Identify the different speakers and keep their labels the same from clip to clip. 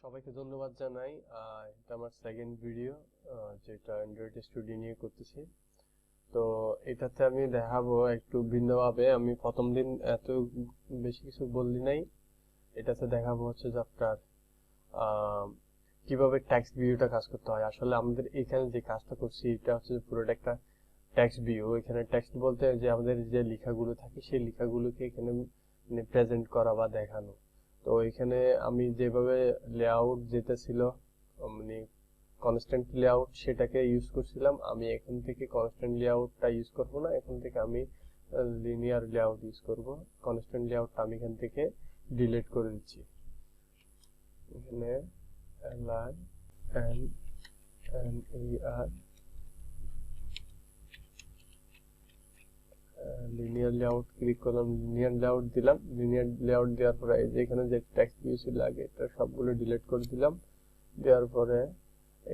Speaker 1: সবাইকে ধন্যবাদ জানাই। এটা আমার সেকেন্ড ভিডিও, যেটা অ্যান্ড্রয়েড স্টুডিও নিয়ে করতেছি। তো এটাতে আমি দেখাবো একটু ভিন্নভাবে। আমি প্রথম দিন এত বেশি কিছু বললি নাই। এটাতে দেখাবো হচ্ছে যে আপনার আহ, কিভাবে টেক্সট ভিউটা কাজ করতে হয়। আসলে আমাদের এখানে যে কাজটা করছি এটা হচ্ছে যে পুরোটা একটা টেক্সট ভিউ। এখানে টেক্সট বলতে যে আমাদের যে লেখাগুলো থাকে সেই লেখাগুলোকে এখানে মানে প্রেজেন্ট করা বা দেখানো। তো এখানে আমি যেভাবে লেআউট যেটা ছিল, মানে কনস্ট্যান্ট লেআউট, সেটাকে ইউজ করছিলাম। আমি এখান থেকে কনস্ট্যান্ট লেআউটটা ইউজ করব না, এখান থেকে আমি লিনিয়ার লেআউট ইউজ করব। কনস্ট্যান্ট লেআউটটা আমি এখান থেকে ডিলিট করে দিচ্ছি। এখানে li n linear layout click করলাম, লিনিয়ার লেআউট দিলাম। লিনিয়ার লেআউট দেওয়ার পরে এই যে এখানে যে টেক্সট ভিউ ছিল আগে, এটা সবগুলো ডিলিট করে দিলাম। দেওয়ার পরে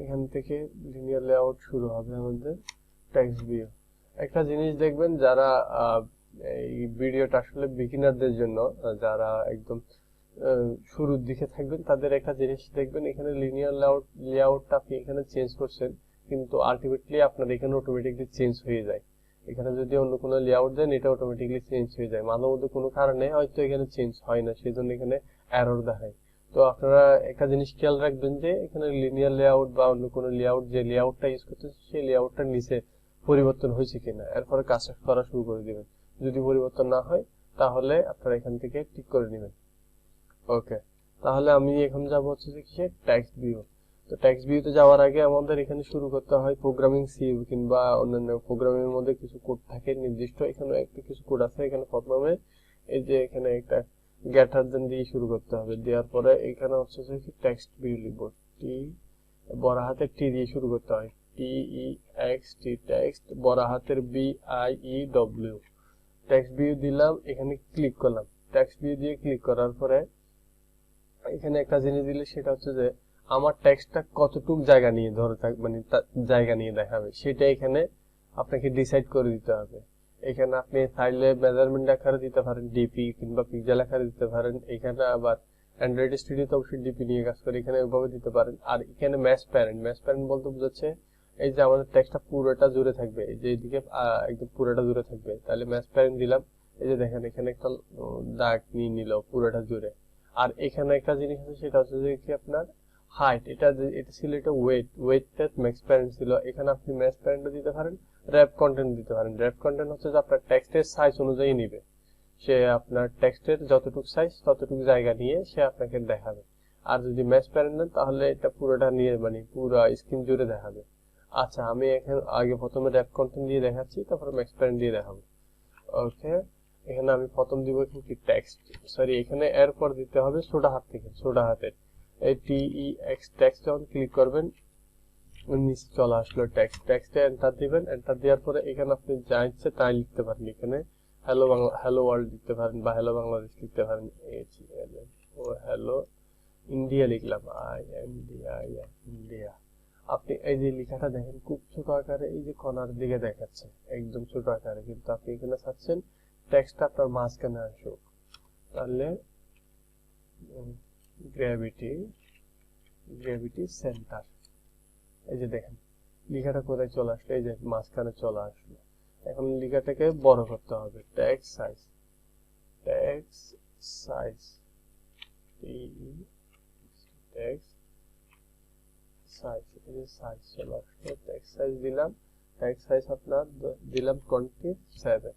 Speaker 1: এখান থেকে লিনিয়ার লেআউট শুরু হবে আমাদের টেক্সট ভিউ। একটা জিনিস দেখবেন, যারা এই ভিডিওটা আসলে বিগিনারদের জন্য, যারা একদম শুরুর দিকে থাকবেন, তাদের একটা জিনিস দেখবেন, এখানে লিনিয়ার লেআউটটা আপনি এখানে চেঞ্জ করছেন, কিন্তু আলটিমেটলি আপনার এখানে অটোমেটিকলি চেঞ্জ হয়ে যায়। এখানে যদি অন্য কোনো লেআউট দেন, এটা অটোমেটিকলি চেঞ্জ হয়ে যায়। মাঝে মধ্যে কোনো কারণে হয়তো এখানে চেঞ্জ হয় না, সেই জন্য এখানে এরর দেখায়। তো আপনারা একটা জিনিস খেয়াল রাখবেন যে এখানে লিনিয়ার লেআউট বা অন্য কোনো লেআউট, যে লেআউটটা ইউজ করতেছে সেই লেআউটটার নিচে পরিবর্তন হয়েছে কিনা, এরপরে কাজ করা শুরু করে দিবেন। যদি পরিবর্তন না হয় তাহলে আপনারা এখান থেকে টিক করে নেবেন। ওকে, তাহলে আমি এখন যাব হচ্ছে যে কিসে, টেক্সট ভিউ। তো টেক্সট ভিউতে যাওয়ার আগে আমাদের এখানে শুরু করতে হয় প্রোগ্রামিং সি কিংবা অন্যান্য প্রোগ্রামিং এর মধ্যে কিছু কোড থাকে নির্দিষ্ট। এখানে একটা কিছু কোড আছে। এখানে প্রথমে এই যে এখানে একটা গেটার দেন দিয়ে শুরু করতে হবে। দেওয়ার পরে এখানে হচ্ছে যে টেক্সট ভিউ লিখব, টি বড় হাতের টি দিয়ে শুরু করতে হয়, টি ই এক্স টি, টেক্সট বড় হাতের B I E W. Text view দিলাম, এখানে ক্লিক করলাম। টেক্সট ভিউ দিয়ে ক্লিক করার পরে এখানে একটা জিনিস দিলে সেটা হচ্ছে যে আমার টেক্সটটা কতটুক জায়গা নিয়ে ধরে থাক, মানে জায়গা নিয়ে দেখাবে, সেটা এখানে আপনাকে ডিসাইড করে দিতে হবে। এখানে আপনি চাইলে মেজারমেন্ট আকারে দিতে পারেন, ডিপি কিংবা পিক্সেল আকারে দিতে পারেন। এখানে আবার অ্যান্ড্রয়েড স্টুডিও তো অবশ্যই ডিপি নিয়ে কাজ করে, এখানে ওইভাবে দিতে পারেন। আর এখানে ম্যাচ প্যারেন্ট বলতে বোঝাচ্ছে এই যে আমাদের টেক্সটটা পুরোটা জুড়ে থাকবে, এই যে এইদিকে একদম পুরোটা জুড়ে থাকবে, তাহলে ম্যাচ প্যারেন্ট দিলাম। এই যে দেখেন এখানে একটা দাগ নিয়ে নিল পুরোটা জুড়ে। আর এখানে একটা জিনিস আছে, সেটা হচ্ছে যে কি আপনার হাইট, এটা ছিল এটা ওয়েটটা ম্যাক্স প্যারেন্ট ছিল। এখানে আপনি ম্যাক্স প্যারেন্টও দিতে পারেন, র‍্যাপ কন্টেন্ট দিতে পারেন। র‍্যাপ কন্টেন্ট হচ্ছে যে আপনার টেক্সটের সাইজ অনুযায়ী নিবে, সে আপনার টেক্সটের যতটুকু সাইজ ততটুকু জায়গা নিয়ে সে আপনাকে দেখাবে। আর যদি ম্যাক্স প্যারেন্ট দেন তাহলে এটা পুরোটা নিয়ে মানে পুরো স্ক্রিন জুড়ে দেখাবে। আচ্ছা, আমি এখন আগে প্রথমে র‍্যাপ কন্টেন্ট দিয়ে দেখাচ্ছি, তারপর ম্যাক্স প্যারেন্ট দিয়ে দেখাবো। ওকে, এখানে আমি প্রথম দিব কি টেক্সট, সরি এখানে এরপর দিতে হবে ছোট হাত থেকে, ছোট হাতের এই টি ই এক্স। টেক্সট যখন ক্লিক করবেন নিচে চলে আসলো টেক্সট, টেক্সটে এন্টার দিবেন। এন্টার দেওয়ার পরে এখানে আপনি যা ইচ্ছে তাই লিখতে পারেন। এখানে হ্যালো বাংলা, হ্যালো ওয়ার্ল্ড লিখতে পারেন বা হ্যালো বাংলাদেশ লিখতে পারেন। ও হ্যালো ইন্ডিয়া লিখলাম, I N D I, India. আপনি এই যে লেখাটা দেখেন খুব ছোট আকারে, এই যে কর্নার দিকে দেখাচ্ছে একদম ছোট আকারে, কিন্তু আপনি এখানে চাচ্ছেন টেক্সটটা আপনার মাঝখানে আসুক। তাহলে গ্র্যাভিটি সেন্টার, এই যে দেখেন লেখাটা কোথায় চলে আসলো, এই যে মাঝখানে চলে আসলো। এখন লেখাটাকে বড় করতে হবে। Text size, text size, text size, এই যে সাইজ চলে আসলো। টেক্সট সাইজ দিলাম, টেক্সট সাইজ আপনার দিলাম 27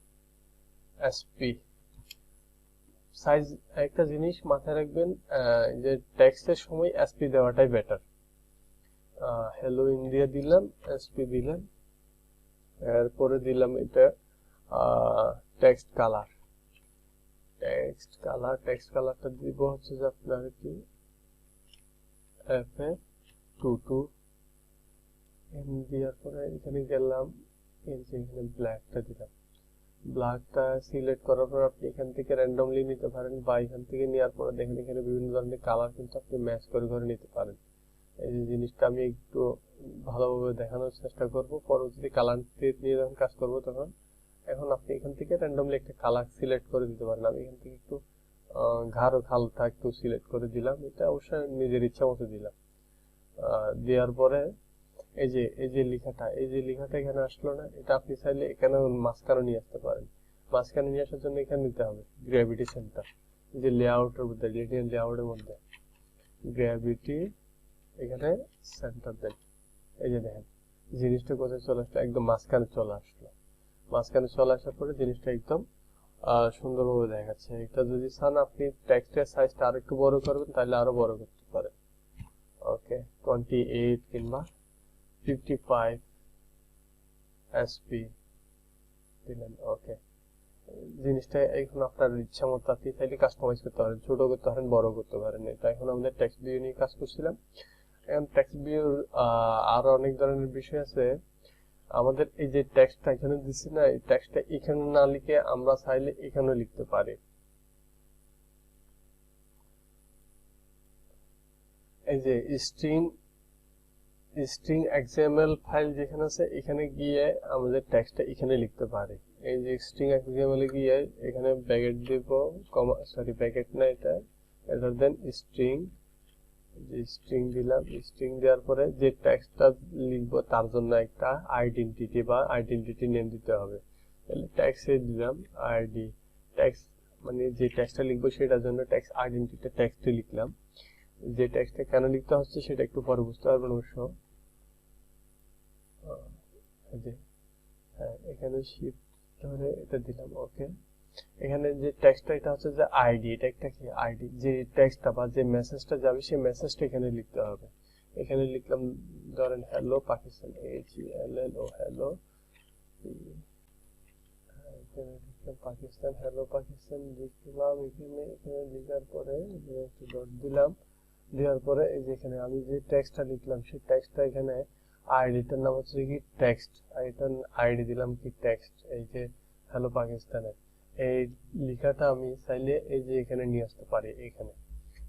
Speaker 1: এসপি সাইজ। একটা জিনিস মাথায় রাখবেন, যে টেক্সটের সময় এসপি দেওয়াটাই বেটার। হ্যালো ইন্ডিয়া দিলাম, এসপি দিলাম। এরপরে দিলাম এটা টেক্সট কালার, টেক্সট কালারটা দিব হচ্ছে যে আপনার কি FA22। দেওয়ার পরে এখানে গেলাম, এখানে ব্ল্যাকটা দিলাম। ব্ল্যাকটা সিলেক্ট করার পর আপনি এখান থেকে র্যান্ডমলি নিতে পারেন, বা এখান থেকে নেওয়ার পরে দেখেন এখানে বিভিন্ন ধরনের কালার কিন্তু আপনি ম্যাচ করে করে নিতে পারেন। এই যে জিনিসটা আমি একটু ভালোভাবে দেখানোর চেষ্টা করব পরবর্তী কালার নিয়ে যখন কাজ করব তখন। এখন আপনি এখান থেকে র্যান্ডমলি একটা কালার সিলেক্ট করে দিতে পারেন। আমি এখান থেকে একটু ঘাড় ও খালটা একটু সিলেক্ট করে দিলাম, এটা অবশ্যই নিজের ইচ্ছা মতো দিলাম। দেওয়ার পরে এই যে লেখাটা এখানে আসলো না, এটা আপনি চাইলে এখানে মাঝখানে নিয়ে আসতে পারেন। মাঝখানে নিয়ে আসার জন্য এখানে নিতে হবে গ্র্যাভিটি সেন্টার, যে লেআউটের মধ্যে, লিনিয়ার লেআউটের মধ্যে গ্র্যাভিটি এখানে সেন্টার দেন। এই যে দেখেন জিনিসটা কোথায় চলে আসলো, একদম মাঝখানে চলে আসলো। মাঝখানে চলে আসার পরে জিনিসটা একদম সুন্দরভাবে দেখাচ্ছে। এটা যদি চান আপনি টেক্সটের সাইজটা আরো একটু বড় করবেন, তাহলে আরো বড় করতে পারেন। ওকে, 28 কিংবা 55 এসপি দিলেন। ওকে, জিনিসটা এখন আপনার ইচ্ছা মতো আপনি চাইলে কাস্টমাইজ করতে পারেন, ছোট করতে পারেন, বড় করতে পারেন। এটা এখন আমাদের টেক্সট ভিউ নিয়ে কাজ করছিলাম। এখন টেক্সট ভিউর আরো অনেক ধরনের বিষয় আছে। আমাদের এই যে টেক্সটটা এখানে দিচ্ছি না, এই টেক্সটটা এখানে না লিখে আমরা চাইলে এখানে লিখতে পারি। এই যে স্ট্রিং এক্সএমএল ফাইল যেখানে আছে, এখানে গিয়ে আমাদের টেক্সটটা এখানে লিখতে পারি। এই যে স্ট্রিং এক্সএমএল এ গিয়ে এখানে ব্র্যাকেট দিব, কমা, সরি ব্র্যাকেট না, এটা দেন স্ট্রিং দিলাম। স্ট্রিং দেওয়ার পরে যে টেক্সটটা লিখবো তার জন্য একটা আইডেন্টিটি নেম দিতে হবে। তাহলে টেক্সটে দিলাম আইডি, টেক্সট মানে যে টেক্সটটা লিখবো সেটার জন্য টেক্সট আইডেন্টিটি টেক্সটে লিখলাম। যে টেক্সটটা কেন লিখতে হচ্ছে সেটা একটু পরে বুঝতে পারবেন অবশ্য। এখানে শিফট ধরে এটা দিলাম। ওকে, এখানে যে টেক্সটটা এটা হচ্ছে যে আইডি, এটা একটা কি আইডি, যে টেক্সটটা বা যে মেসেজটা যাবে সেই মেসেজটা এখানে লিখতে হবে। এখানে লিখলাম ধরেন হ্যালো পাকিস্তান, HELLO হ্যালো, এখানে লিখলাম পাকিস্তান, হ্যালো পাকিস্তান লিখলাম। এখানে লিখার পরে একটু ডট দিলাম। দেওয়ার পরে এই যে এখানে আমি যে টেক্সটটা লিখলাম সেই টেক্সটটা এখানে আইডিটার নাম হচ্ছে কি টেক্সট, আর এটার আইডি দিলাম কি টেক্সট, এই যে হ্যালো পাকিস্তানের এই লেখাটা আমি চাইলে এই যে এখানে নিয়ে আসতে পারি। এখানে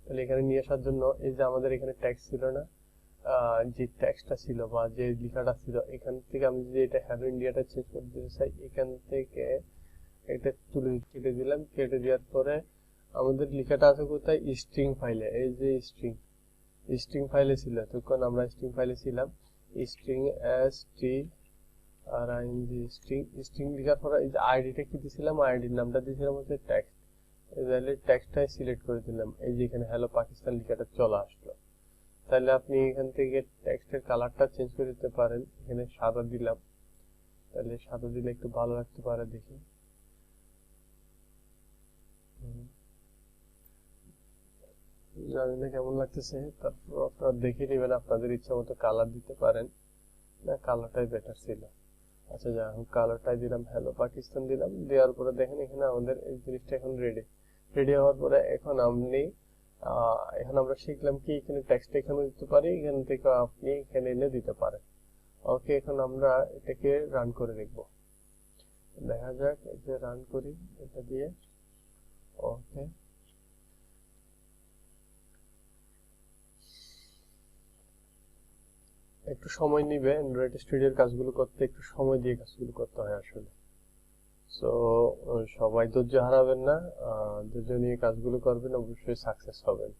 Speaker 1: তাহলে এখানে নিয়ে আসার জন্য এই যে আমাদের এখানে টেক্সট ছিল না, যে টেক্সটটা ছিল বা যে লেখাটা ছিল, এখান থেকে আমি যদি এটা হ্যালো ইন্ডিয়াটা চেঞ্জ করে দিতে চাই, এখান থেকে এটা তুলে কেটে দিলাম। কেটে দেওয়ার পরে আমাদের লেখাটা আছে কোথায়, স্ট্রিং ফাইলে। এই যে স্ট্রিং ফাইলে ছিল, তখন আমরা স্ট্রিং ফাইলে ছিলাম। স্ট্রিং স্ট্রিং লেখার পরে এই যে আইডিটা কি দিয়েছিলাম, আইডির নামটা দিয়েছিলাম হচ্ছে টেক্সট। তাহলে টেক্সটটাই সিলেক্ট করে দিলাম। এই যে এখানে হ্যালো পাকিস্তান লেখাটা চলে আসলো। তাহলে আপনি এখান থেকে টেক্সটের কালারটা চেঞ্জ করে দিতে পারেন। এখানে সাদা দিলাম, তাহলে সাদা দিলে একটু ভালো লাগতে পারে দেখি। জানি না কেমন লাগতেছে, তারপর আপনারা দেখে নেবেন, আপনাদের ইচ্ছা মতো কালার দিতে পারেন। না, কালারটাই বেটার ছিল। আচ্ছা, যাই হোক, কালারটাই দিলাম, হ্যালো পাকিস্তান দিলাম। দেওয়ার পরে দেখেন এখানে আমাদের এই জিনিসটা এখন রেডি হওয়ার পরে এখন আমরা শিখলাম কি এখানে টেক্সট এখানে দিতে পারি, এখান থেকে আপনি এখানে এনে দিতে পারেন। ওকে, এখন আমরা এটাকে রান করে দেখব। দেখা যাক, এই যে রান করি এটা দিয়ে। ওকে, একটু সময় নিবে, অ্যান্ড্রয়েড স্টুডিওর কাজগুলো করতে একটু সময় দিয়ে কাজগুলো করতে হয় আসলে। সো সবাই ধৈর্য হারাবেন না, ধৈর্য নিয়ে কাজগুলো করবেন, অবশ্যই সাকসেস হবেন।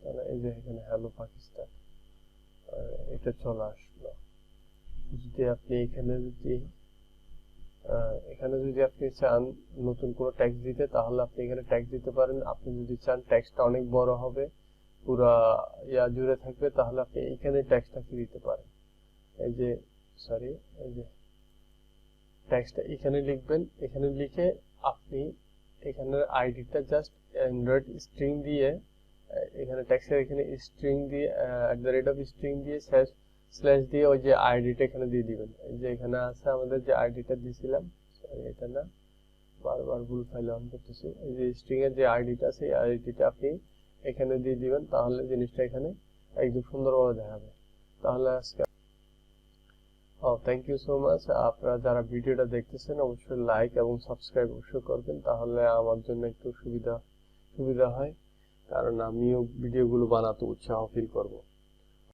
Speaker 1: তাহলে এই যে এখানে হ্যালো পাকিস্তান এটা চলে আসলো। যদি আপনি এখানে যদি আপনি চান নতুন কোনো ট্যাক্স দিতে, তাহলে আপনি এখানে ট্যাক্স দিতে পারেন। আপনি যদি চান ট্যাক্সটা অনেক বড় হবে, পুরা জুড়ে থাকবে, তাহলে আপনি এখানে ট্যাক্সটা দিতে পারেন। এই যে সরি, এই যে ট্যাক্সটা এখানে লিখবেন। এখানে লিখে আপনি এখানের আইডিটা জাস্ট অ্যান্ড্রয়েড স্ট্রিং দিয়ে, এখানে ট্যাক্সের এখানে স্ট্রিং দিয়ে @স্ট্রিং দিয়ে স্ল্যাশ দিয়ে ওই যে আইডিটা এখানে দিয়ে দিবেন। এই যে এখানে আছে আমাদের যে আইডিটা দিয়েছিলাম, এটা না, বারবার ভুল ফাইল অন করতেছি। এই যে স্ট্রিং এর যে আইডিটা আছে, এই আইডিটা আপনি এখানে দিয়ে দিবেন, তাহলে জিনিসটা এখানে একদম সুন্দরভাবে দেখাবে। তাহলে আজকে থ্যাংক ইউ সো মাচ। আপনারা যারা ভিডিওটা দেখতেছেন অবশ্যই লাইক এবং সাবস্ক্রাইব অবশ্যই করবেন, তাহলে আমার জন্য একটু সুবিধা সুবিধা হয়, কারণ আমিও ভিডিওগুলো বানাতে উৎসাহ ফিল করব।